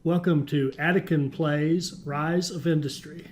Welcome to Attican Plays Rise of Industry.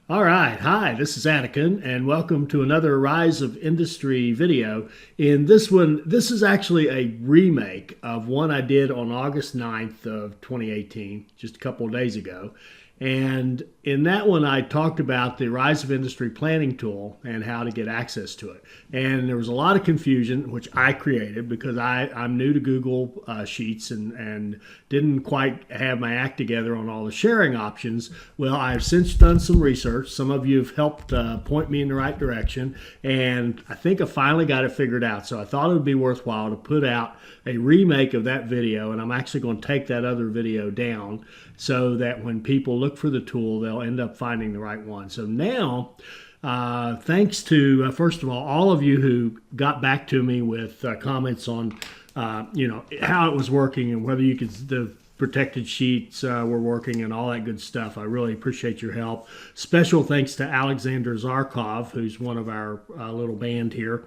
All right, hi, this is Attican, and welcome to another Rise of Industry video. In this one, this is actually a remake of one I did on August 9th of 2018, just a couple of days ago. And in that one, I talked about the Rise of Industry planning tool and how to get access to it. And there was a lot of confusion, which I created because I'm new to Google Sheets and didn't quite have my act together on all the sharing options. Well, I've since done some research. Some of you have helped point me in the right direction. And I think I finally got it figured out. So I thought it would be worthwhile to put out a remake of that video. And I'm actually going to take that other video down so that when people look for the tool, they'll end up finding the right one. So now, thanks to, first of all of you who got back to me with comments on, how it was working and whether you could, the protected sheets were working and all that good stuff. I really appreciate your help. Special thanks to Alexander Zarkov, who's one of our little band here,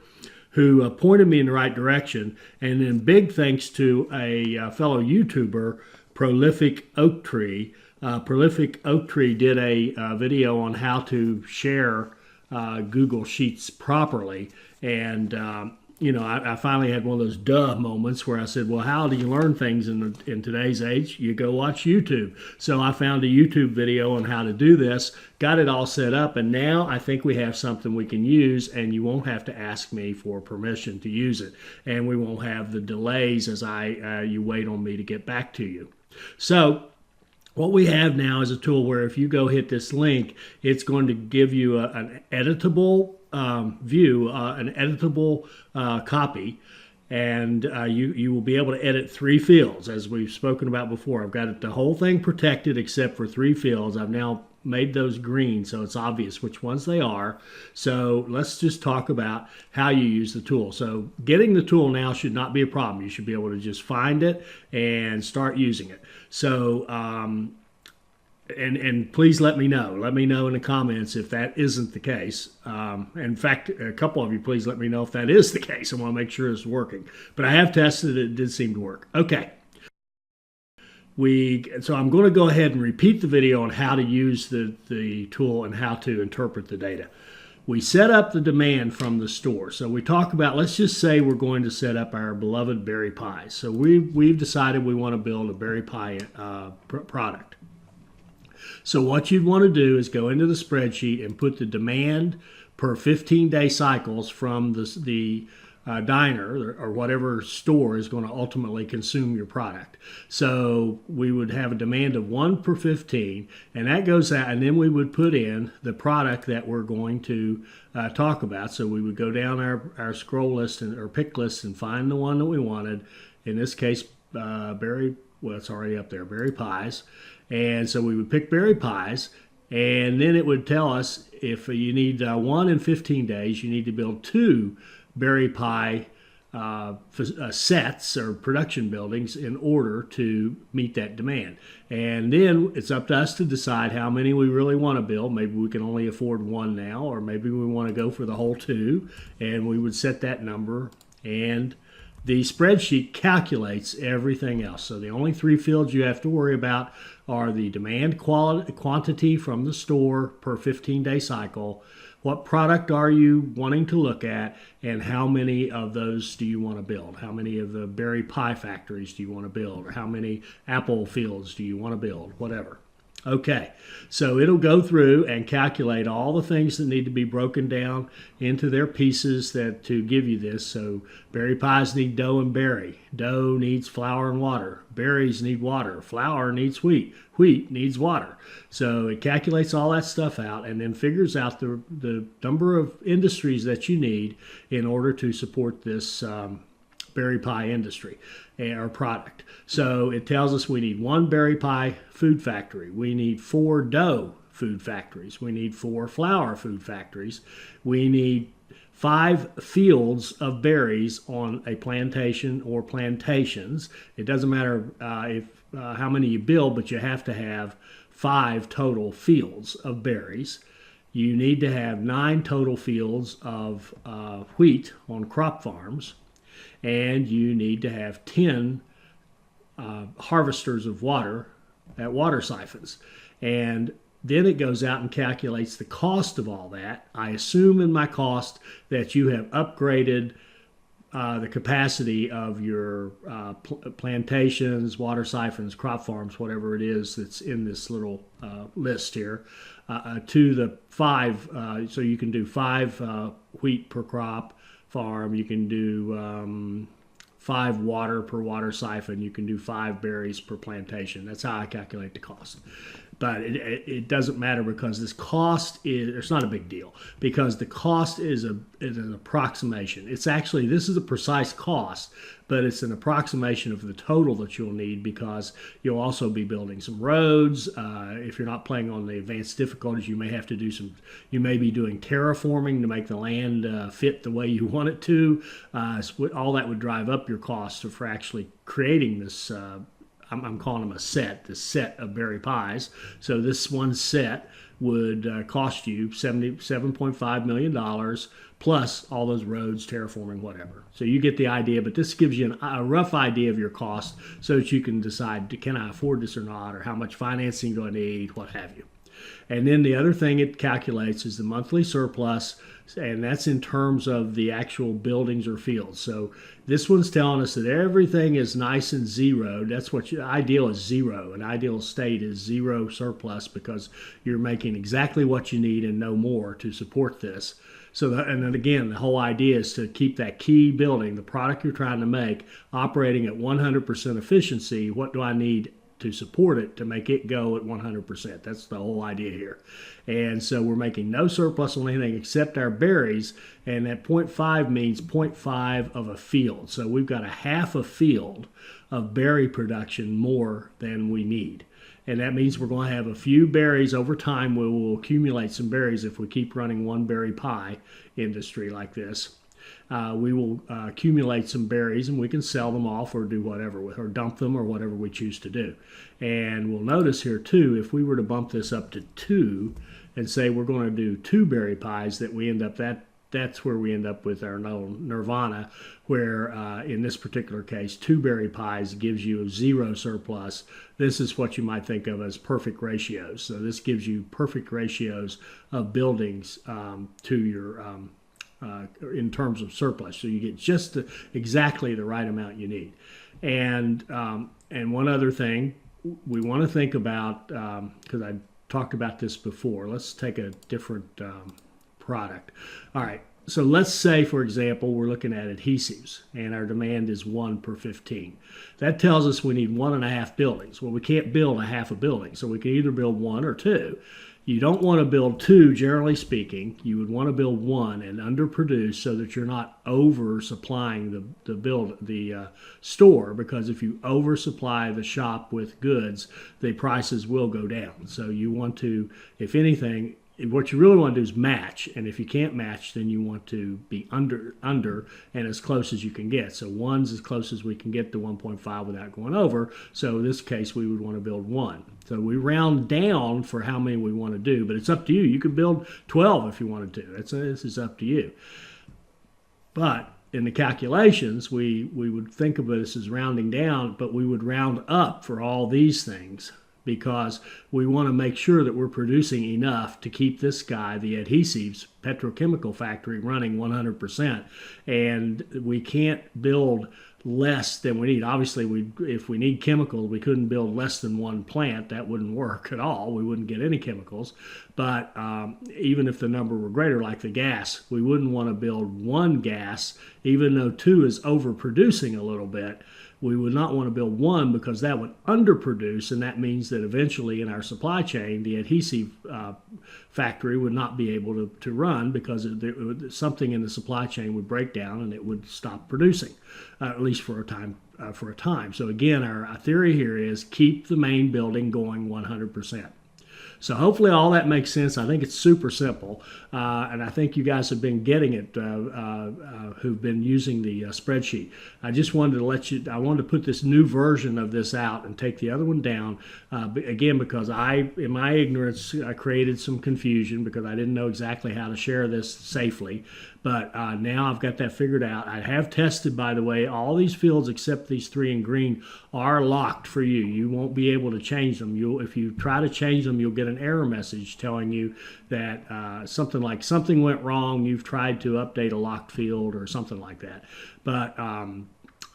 who pointed me in the right direction. And then big thanks to a fellow YouTuber, Prolific Oak Tree. Prolific Oak Tree did a video on how to share Google Sheets properly. And, I finally had one of those duh moments where I said, well, how do you learn things in today's age? You go watch YouTube. So I found a YouTube video on how to do this, got it all set up, and now I think we have something we can use, and you won't have to ask me for permission to use it. And we won't have the delays as you wait on me to get back to you. So what we have now is a tool where if you go hit this link, it's going to give you an editable view, an editable copy, and you will be able to edit 3 fields, as we've spoken about before. I've got the whole thing protected except for 3 fields. I've now made those green so it's obvious which ones they are. So let's just talk about how you use the tool. So getting the tool now should not be a problem. You should be able to just find it and start using it. So and please let me know. Let me know in the comments if that isn't the case. In fact, a couple of you, please let me know if that is the case. I want to make sure it's working. But I have tested it. It did seem to work. Okay. So I'm going to go ahead and repeat the video on how to use the tool and how to interpret the data. We set up the demand from the store. So we talk about, let's just say we're going to set up our beloved berry pies. So we've decided we want to build a berry pie product. So what you'd want to do is go into the spreadsheet and put the demand per 15-day cycles from the diner or whatever store is going to ultimately consume your product. So we would have a demand of 1 per 15, and that goes out, and then we would put in the product that we're going to talk about. So we would go down our scroll list or pick list and find the one that we wanted. In this case, it's already up there, berry pies. And so we would pick berry pies, and then it would tell us if you need 1 in 15 days, you need to build 2 berry pie sets or production buildings in order to meet that demand. And then it's up to us to decide how many we really want to build. Maybe we can only afford 1 now, or maybe we want to go for the whole 2, and we would set that number, and the spreadsheet calculates everything else. So the only 3 fields you have to worry about are the demand quantity from the store per 15-day cycle, what product are you wanting to look at, and how many of those do you want to build? How many of the berry pie factories do you want to build? Or how many apple fields do you want to build? Whatever. Okay, so it'll go through and calculate all the things that need to be broken down into their pieces to give you this. So berry pies need dough and berry. Dough needs flour and water. Berries need water. Flour needs wheat. Wheat needs water. So it calculates all that stuff out and then figures out the number of industries that you need in order to support this berry pie industry or product. So it tells us we need 1 berry pie food factory. We need 4 dough food factories. We need 4 flour food factories. We need 5 fields of berries on a plantation or plantations. It doesn't matter how many you build, but you have to have 5 total fields of berries. You need to have 9 total fields of wheat on crop farms. And you need to have 10 harvesters of water at water siphons. And then it goes out and calculates the cost of all that. I assume in my cost that you have upgraded the capacity of your plantations, water siphons, crop farms, whatever it is that's in this little list here, to the 5. So you can do 5 wheat per crop farm. You can do 5 water per water siphon. You can do 5 berries per plantation. That's how I calculate the cost. But it doesn't matter because this cost it's not a big deal because the cost is an approximation. It's actually, this is a precise cost, but it's an approximation of the total that you'll need because you'll also be building some roads. If you're not playing on the advanced difficulties, you may have to do you may be doing terraforming to make the land fit the way you want it to. So all that would drive up your cost for actually creating this I'm calling them a set, this set of berry pies. So this one set would cost you $77.5 million plus all those roads, terraforming, whatever. So you get the idea, but this gives you a rough idea of your cost so that you can decide, can I afford this or not, or how much financing do I need, what have you. And then the other thing it calculates is the monthly surplus, and that's in terms of the actual buildings or fields. So this one's telling us that everything is nice and zeroed. That's what ideal is 0. An ideal state is 0 surplus because you're making exactly what you need and no more to support this. So, and then again, the whole idea is to keep that key building, the product you're trying to make, operating at 100% efficiency. What do I need to support it to make it go at 100%? That's the whole idea here. And so we're making no surplus on anything except our berries, and that 0.5 means 0.5 of a field. So we've got a half a field of berry production more than we need. And that means we're going to have a few berries over time. We will accumulate some berries if we keep running one berry pie industry like this. We will accumulate some berries and we can sell them off or do whatever with, or dump them or whatever we choose to do. And we'll notice here too, if we were to bump this up to 2 and say we're going to do 2 berry pies, that we end up that's where we end up with our nirvana, where in this particular case, 2 berry pies gives you 0 surplus. This is what you might think of as perfect ratios. So this gives you perfect ratios of buildings to your in terms of surplus. So you get just exactly the right amount you need. And one other thing we want to think about, because I talked about this before, let's take a different product. All right, so let's say, for example, we're looking at adhesives and our demand is 1 per 15. That tells us we need 1.5 buildings. Well, we can't build a half a building, so we can either build 1 or 2. You don't want to build 2, generally speaking. You would want to build 1 and underproduce so that you're not oversupplying the store, because if you oversupply the shop with goods, the prices will go down. So you want to, if anything, what you really want to do is match, and if you can't match, then you want to be under and as close as you can get. So 1's as close as we can get to 1.5 without going over. So in this case, we would want to build 1. So we round down for how many we want to do, but it's up to you. You could build 12 if you wanted to. This is up to you. But in the calculations, we would think of this as rounding down, but we would round up for all these things, because we want to make sure that we're producing enough to keep this guy, the adhesives petrochemical factory, running 100%. And we can't build less than we need. Obviously, if we need chemicals, we couldn't build less than 1 plant. That wouldn't work at all. We wouldn't get any chemicals. But even if the number were greater, like the gas, we wouldn't want to build 1 gas, even though 2 is overproducing a little bit. We would not want to build 1 because that would underproduce, and that means that eventually in our supply chain, the adhesive factory would not be able to run, because something in the supply chain would break down and it would stop producing, at least for a time. So again, our theory here is keep the main building going 100%. So hopefully all that makes sense. I think it's super simple, and I think you guys have been getting it who've been using the spreadsheet. I just wanted to I wanted to put this new version of this out and take the other one down, again, because in my ignorance, I created some confusion because I didn't know exactly how to share this safely. But now I've got that figured out. I have tested, by the way, all these fields except these 3 in green are locked for you. You won't be able to change them. If you try to change them, you'll get an error message telling you that something like something went wrong. You've tried to update a locked field or something like that. But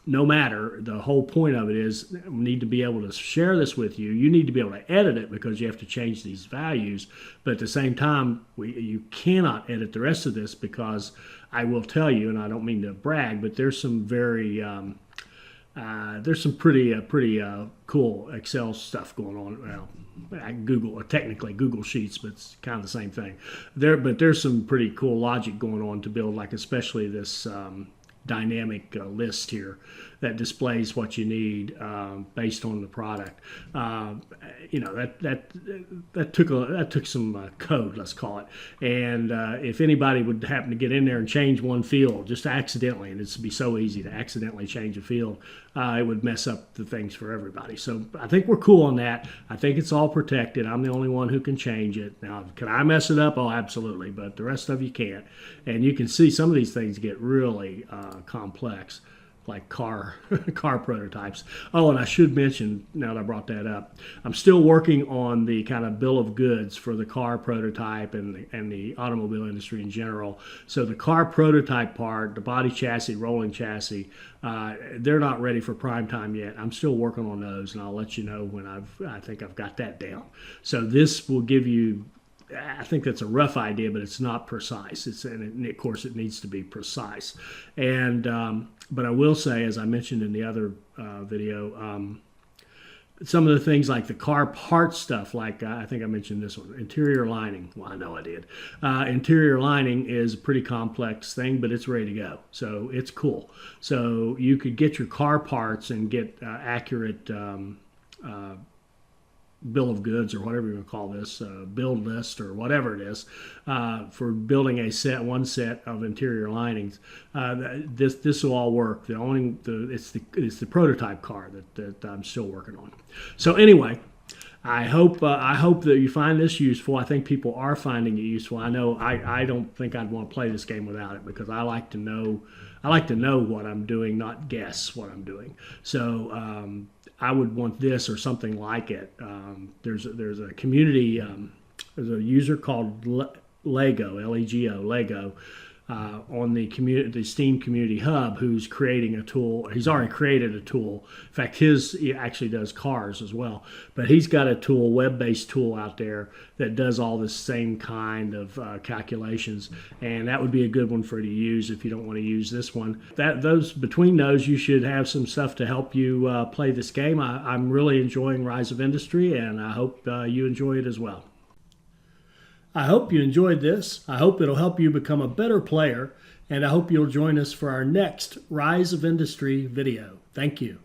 no matter, the whole point of it is we need to be able to share this with you. You need to be able to edit it because you have to change these values. But at the same time, you cannot edit the rest of this because I will tell you, and I don't mean to brag, but there's some very there's some pretty cool Excel stuff going on. Well, technically Google Sheets, but it's kind of the same thing. But there's some pretty cool logic going on to build, like especially this dynamic list here that displays what you need based on the product. That took some code, let's call it. And if anybody would happen to get in there and change one field just accidentally, and it'd be so easy to accidentally change a field, it would mess up the things for everybody. So I think we're cool on that. I think it's all protected. I'm the only one who can change it. Now, can I mess it up? Oh, absolutely. But the rest of you can't. And you can see some of these things get really complex, like car prototypes. Oh, and I should mention, now that I brought that up, I'm still working on the kind of bill of goods for the car prototype and the automobile industry in general. So the car prototype part, the body chassis, rolling chassis, they're not ready for prime time yet. I'm still working on those, and I'll let you know when I think I've got that down. So this will give you, I think that's a rough idea, but it's not precise. And of course, it needs to be precise. And but I will say, as I mentioned in the other video, some of the things like the car parts stuff, like I think I mentioned this one, interior lining. Well, I know I did. Interior lining is a pretty complex thing, but it's ready to go. So it's cool. So you could get your car parts and get accurate bill of goods, or whatever you want to call this, build list or whatever it is, for building one set of interior linings. This will all work. It's the prototype car that I'm still working on. So anyway, I hope that you find this useful. I think people are finding it useful. I know I don't think I'd want to play this game without it, because I like to know what I'm doing, not guess what I'm doing. So I would want this or something like it. There's a community, there's a user called Lego, L-E-G-O, Lego, on the Steam Community Hub, who's creating a tool. He's already created a tool. In fact, he actually does cars as well. But he's got a tool, web-based tool out there that does all the same kind of calculations, and that would be a good one for you to use if you don't want to use this one. Between those, you should have some stuff to help you play this game. I'm really enjoying Rise of Industry, and I hope you enjoy it as well. I hope you enjoyed this. I hope it'll help you become a better player, and I hope you'll join us for our next Rise of Industry video. Thank you.